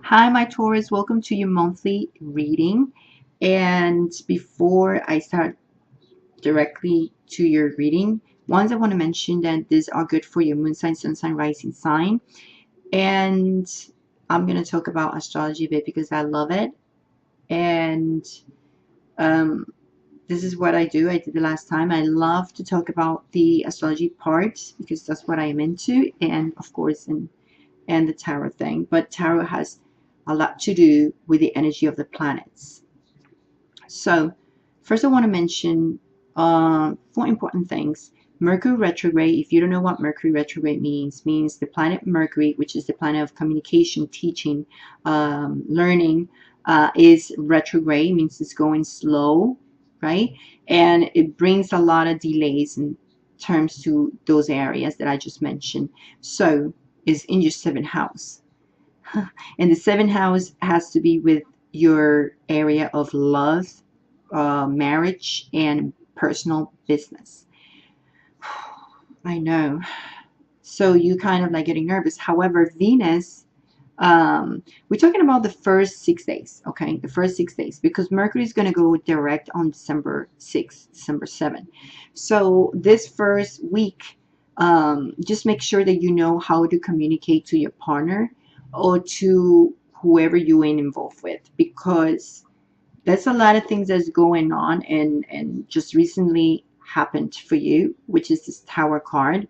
Hi, my Taurus. Welcome to your monthly reading. And before I start directly to your reading, once I want to mention that these are good for your moon sign, sun sign, rising sign. And I'm going to talk about astrology a bit because I love it. And um, this is what I do. I did the last time. I love to talk about the astrology part because that's what I am into. And of course, and the tarot thing. But tarot has a lot to do with the energy of the planets. So first I want to mention four important things. Mercury retrograde, if you don't know what Mercury retrograde means the planet Mercury, which is the planet of communication, teaching, learning, is retrograde, means it's going slow, right? And it brings a lot of delays in terms to those areas that I just mentioned. So is in your seventh house. And the seventh house has to be with your area of love, marriage, and personal business. I know. So you kind of like getting nervous. However, Venus, we're talking about the first 6 days, okay? The first 6 days, because Mercury is going to go direct on December 6th, December 7th. So this first week, just make sure that you know how to communicate to your partner or to whoever you're involved with, because there's a lot of things that's going on and just recently happened for you, which is this Tower card.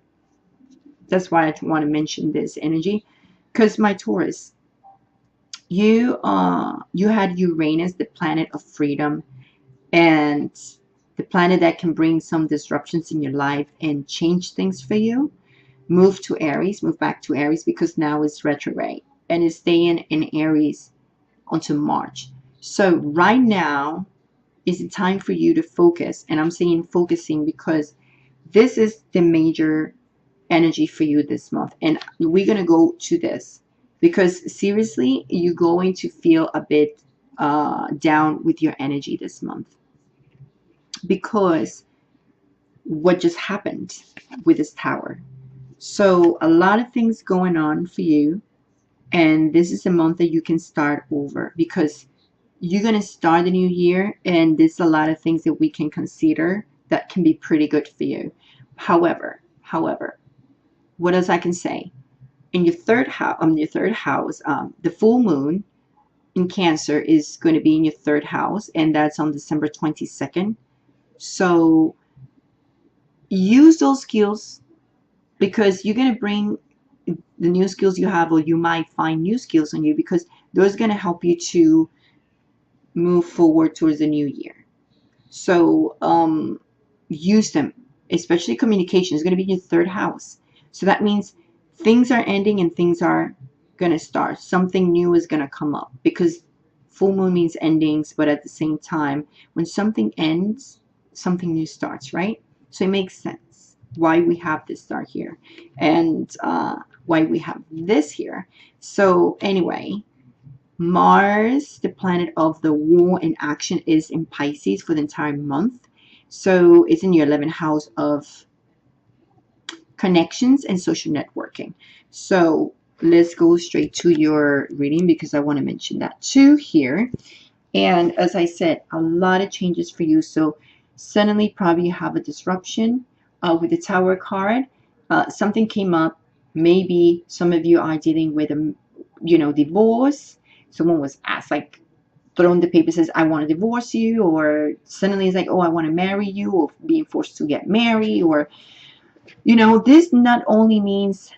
That's why I want to mention this energy, because my Taurus, you had Uranus, the planet of freedom, and the planet that can bring some disruptions in your life and change things for you. Move to Aries, move back to Aries, because now it's retrograde and it's staying in Aries until March. So right now is the time for you to focus, and I'm saying focusing because this is the major energy for you this month, and we're going to go to this because seriously you're going to feel a bit down with your energy this month because what just happened with this tower. So a lot of things going on for you, and this is a month that you can start over because you're going to start the new year, and there's a lot of things that we can consider that can be pretty good for you. However, what else I can say? In your third house, the full moon in Cancer is going to be in your third house, and that's on December 22nd. So use those skills because you're going to bring the new skills you have, or you might find new skills on you because those are going to help you to move forward towards the new year. So use them, especially communication is going to be in your third house. So that means things are ending and things are going to start. Something new is going to come up because full moon means endings, but at the same time, when something ends, something new starts, right? So it makes sense why we have this star here and why we have this here. So anyway, Mars, the planet of the war and action, is in Pisces for the entire month. So it's in your 11th house of connections and social networking. So let's go straight to your reading because I want to mention that too here. And as I said, a lot of changes for you. So suddenly probably you have a disruption with the Tower card. Something came up. Maybe some of you are dealing with a, divorce. Someone was asked, like, thrown the paper, says, I want to divorce you, or suddenly it's like, oh, I want to marry you, or being forced to get married, or, this not only means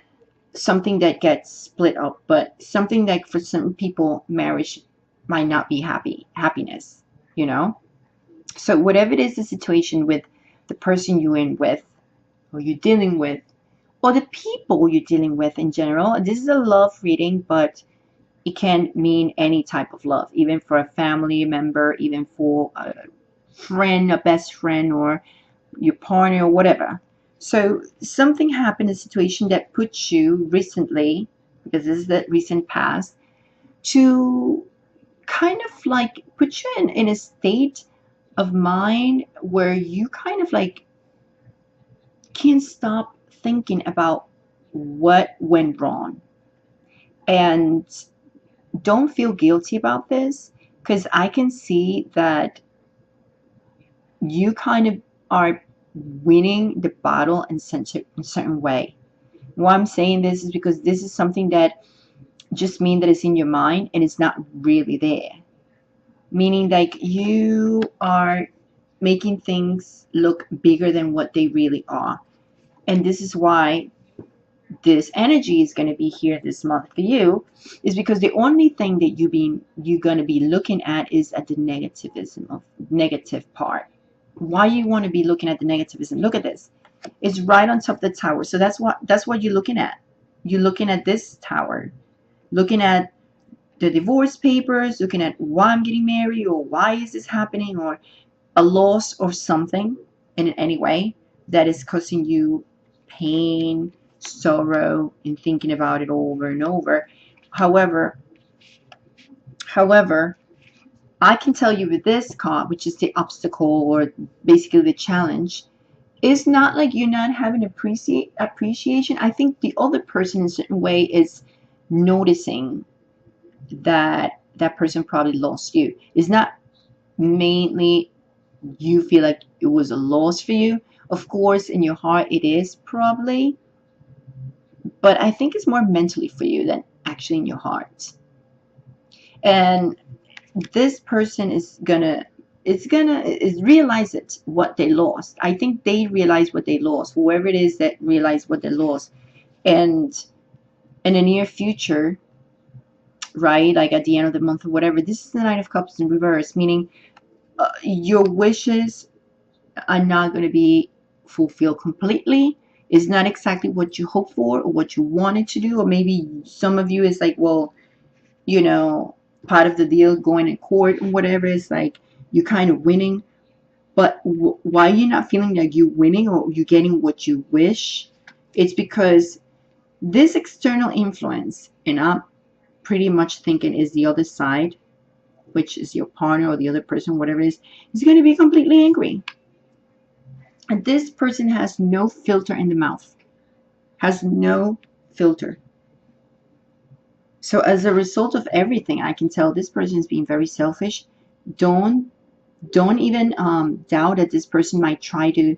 something that gets split up, but something that for some people, marriage might not be happiness, you know? So whatever it is, the situation with the person you're in with, or you're dealing with, or the people you're dealing with in general, this is a love reading, but it can mean any type of love, even for a family member, even for a friend, a best friend, or your partner, or whatever. So something happened, a situation that puts you recently, because this is the recent past, to kind of like put you in a state of mind where you kind of like can't stop thinking about what went wrong. And don't feel guilty about this, because I can see that you kind of are winning the battle in a certain way. Why I'm saying this is because this is something that just means that it's in your mind and it's not really there. Meaning like you are making things look bigger than what they really are. And this is why this energy is going to be here this month for you, is because the only thing that you're going to be looking at is at the negativism of negative part. Why you want to be looking at the negativism? Look at this. It's right on top of the tower. So that's what you're looking at. You're looking at this tower, looking at the divorce papers, looking at why I'm getting married, or why is this happening, or a loss or something in any way that is causing you pain, sorrow, and thinking about it over and over. However, I can tell you with this card, which is the obstacle or basically the challenge, it's not like you're not having appreciation. I think the other person in a certain way is noticing that that person probably lost you. It's not mainly you feel like it was a loss for you. Of course, in your heart it is probably, but I think it's more mentally for you than actually in your heart. And this person is gonna realize it, what they lost. I think they realize what they lost, whoever it is that realized what they lost. And in the near future, right, like at the end of the month or whatever, this is the Nine of Cups in reverse, meaning your wishes are not going to be fulfilled completely. It's not exactly what you hope for or what you wanted to do. Or maybe some of you is like, well, you know, part of the deal going in court and whatever is like you're kind of winning. But why you're not feeling like you're winning or you're getting what you wish? It's because this external influence, and I'm pretty much thinking is the other side, which is your partner or the other person, whatever it is going to be completely angry. And this person has no filter in the mouth, has no filter. So as a result of everything, I can tell this person is being very selfish. Don't even doubt that this person might try to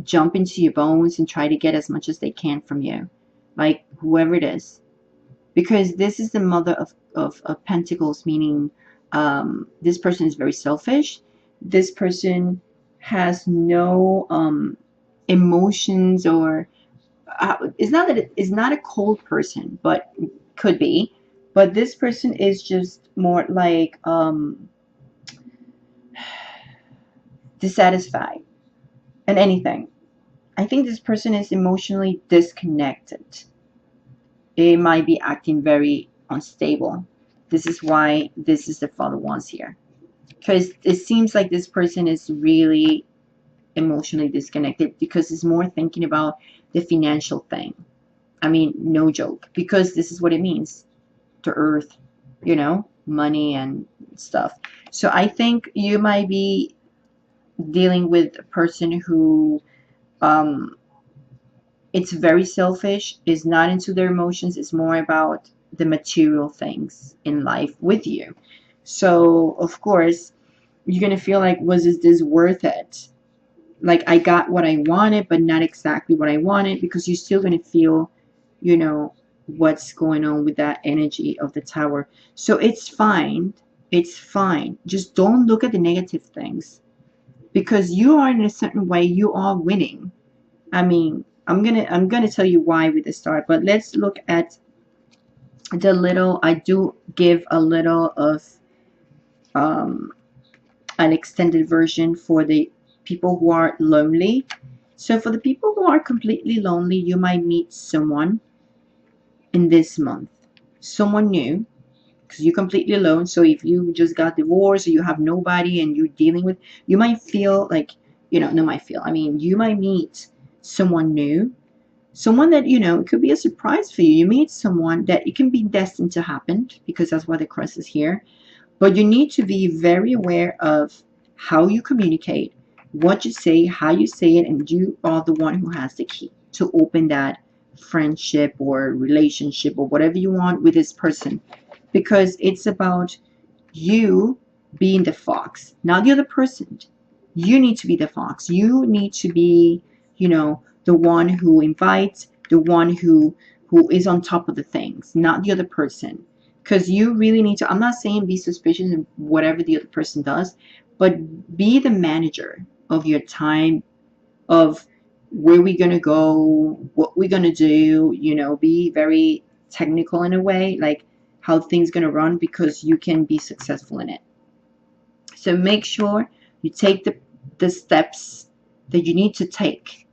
jump into your bones and try to get as much as they can from you, like whoever it is, because this is the mother of Pentacles, meaning this person is very selfish. This person has no emotions, or it's not that it's not a cold person, but could be. But this person is just more like dissatisfied and anything. I think this person is emotionally disconnected. It might be acting very unstable. This is why this is the Father Wands here, because it seems like this person is really emotionally disconnected, because it's more thinking about the financial thing. I mean, no joke, because this is what it means to earth, you know, money and stuff. So I think you might be dealing with a person who it's very selfish, is not into their emotions. It's more about the material things in life with you. So of course you're gonna feel like, was this worth it? Like, I got what I wanted, but not exactly what I wanted, because you're still gonna feel, you know, what's going on with that energy of the Tower. So it's fine. It's fine. Just don't look at the negative things, because you are in a certain way, you are winning. I mean, I'm gonna tell you why with the start, but let's look at the little. I do give a little of an extended version for the people who are lonely. So for the people who are completely lonely, you might meet someone in this month, someone new, because you're completely alone. So if you just got divorced or you have nobody and you're dealing with, you might feel like, you know, no, might feel, I mean, you might meet someone new, someone that, you know, it could be a surprise for you. You meet someone that it can be destined to happen, because that's why the cross is here. But you need to be very aware of how you communicate, what you say, how you say it, and you are the one who has the key to open that friendship or relationship or whatever you want with this person. because it's about you being the fox, not the other person. You need to be the fox. You need to be, you know, the one who invites, the one who is on top of the things, not the other person. Because you really need to, I'm not saying be suspicious of whatever the other person does, but be the manager of your time, of where we're going to go, what we're going to do, you know, be very technical in a way, like how things going to run, because you can be successful in it. So make sure you take the steps that you need to take,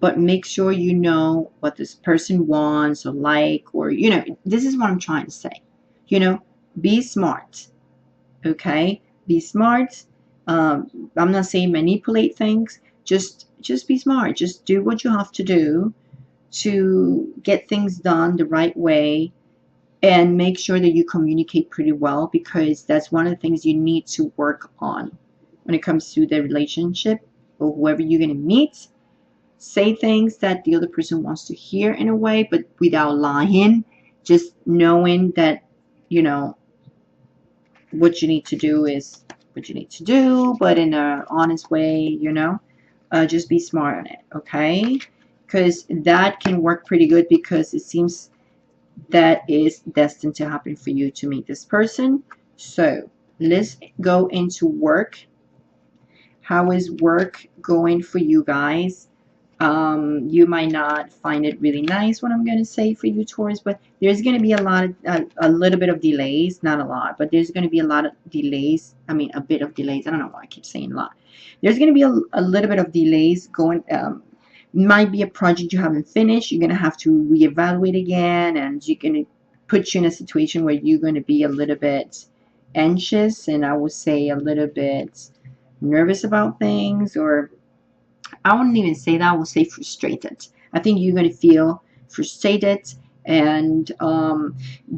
but make sure you know what this person wants or like, or, you know, this is what I'm trying to say. You know, be smart, okay? Be smart. I'm not saying manipulate things. Just be smart. Just do what you have to do to get things done the right way, and make sure that you communicate pretty well, because that's one of the things you need to work on when it comes to the relationship or whoever you're going to meet. Say things that the other person wants to hear in a way, but without lying. Just knowing that, you know, what you need to do is what you need to do, but in an honest way, you know. Just be smart on it, okay? Because that can work pretty good, because it seems that is destined to happen for you to meet this person. So let's go into work. How is work going for you guys? You might not find it really nice what I'm going to say for you, Taurus, but there's going to be a little bit of delays, not a lot, but there's going to be a lot of delays. I mean, a bit of delays. I don't know why I keep saying a lot. There's going to be a little bit of delays going. Might be a project you haven't finished. You're going to have to reevaluate again, and you're going to put you in a situation where you're going to be a little bit anxious, and I would say a little bit nervous about things, or I wouldn't even say that. I would say frustrated. I think you're going to feel frustrated, and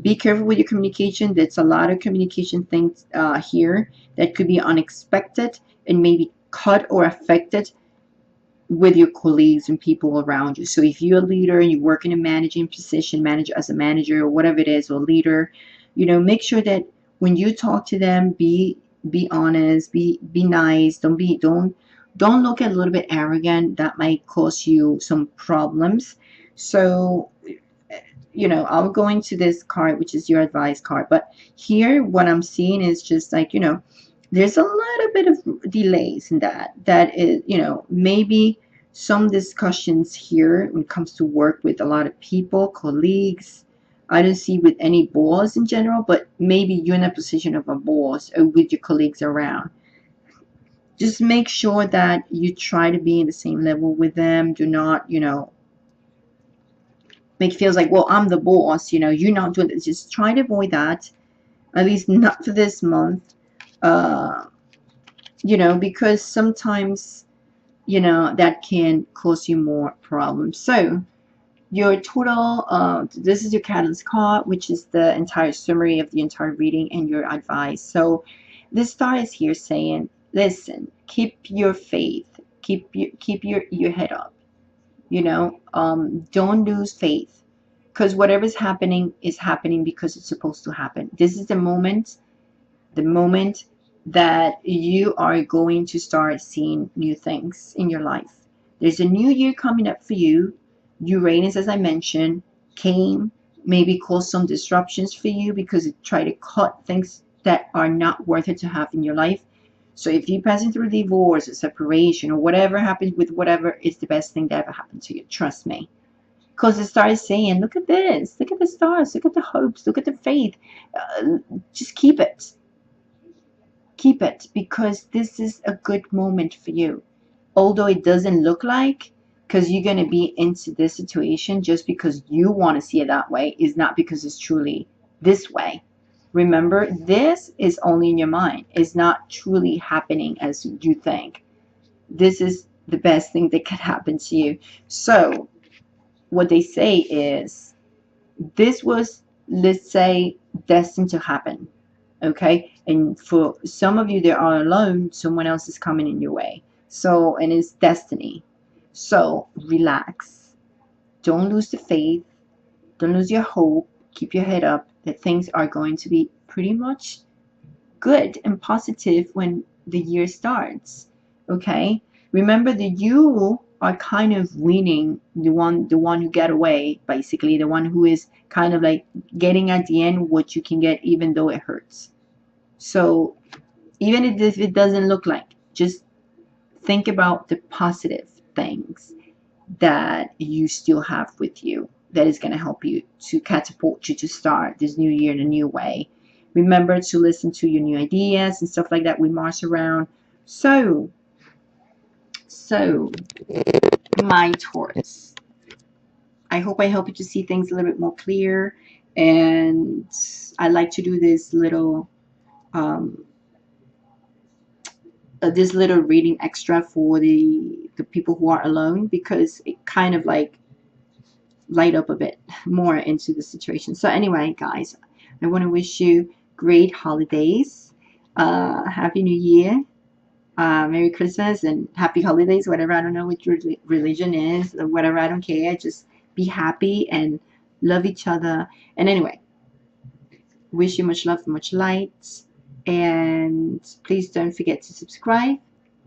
be careful with your communication. There's a lot of communication things here that could be unexpected and maybe cut or affected with your colleagues and people around you. So if you're a leader and you work in a managing position, manager as a manager or whatever it is, or leader, you know, make sure that when you talk to them, be honest, be nice. Don't look a little bit arrogant. That might cause you some problems. So, you know, I'll go into this card, which is your advice card. But here, what I'm seeing is just like, you know, there's a little bit of delays in that. That is, you know, maybe some discussions here when it comes to work with a lot of people, colleagues. I don't see with any boss in general, but maybe you're in a position of a boss or with your colleagues around. Just make sure that you try to be in the same level with them. Do not, you know, make it feels like, well, I'm the boss, you know, you're not doing this. Just try to avoid that, at least not for this month. You know, because sometimes, you know, that can cause you more problems. So your total, this is your catalyst card, which is the entire summary of the entire reading and your advice. So this star is here saying, listen, keep your faith, keep your head up, you know, don't lose faith, because whatever's happening is happening because it's supposed to happen. This is the moment that you are going to start seeing new things in your life. There's a new year coming up for you. Uranus, as I mentioned, came, maybe caused some disruptions for you because it tried to cut things that are not worth it to have in your life. So if you're passing through divorce or separation or whatever happens with whatever, it's the best thing that ever happened to you. Trust me. Because the stars saying, look at this, look at the stars, look at the hopes, look at the faith. Just keep it. Keep it, because this is a good moment for you. Although it doesn't look like, because you're going to be into this situation just because you want to see it that way, is not because it's truly this way. Remember, this is only in your mind. It's not truly happening as you think. This is the best thing that could happen to you. So what they say is, this was, let's say, destined to happen. Okay, and for some of you that are alone, someone else is coming in your way. So, and it's destiny. So relax, don't lose the faith, don't lose your hope, keep your head up, that things are going to be pretty much good and positive when the year starts. Okay, remember that you are kind of winning, the one who get away, basically the one who is kind of like getting at the end what you can get, even though it hurts. So even if it doesn't look like, just think about the positive things that you still have with you that is going to help you to catapult you to start this new year in a new way. Remember to listen to your new ideas and stuff like that with Mars around. So my Taurus, I hope I help you to see things a little bit more clear. And I like to do this little reading extra for the people who are alone, because it kind of like light up a bit more into the situation. So anyway, guys, I want to wish you great holidays, happy new year, Merry Christmas and happy holidays, whatever. I don't know what your religion is or whatever, I don't care. Just be happy and love each other. And anyway, wish you much love, much light, and please don't forget to subscribe,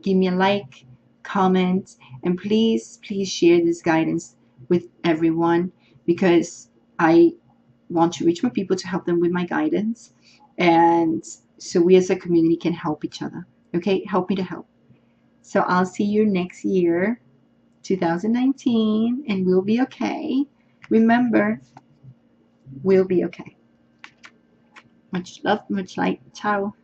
give me a like, comment, and please share this guidance with everyone, because I want to reach more people to help them with my guidance, and so we as a community can help each other. Okay, help me to help. So I'll see you next year, 2019, and we'll be okay. Remember, we'll be okay. Much love, much light. Ciao.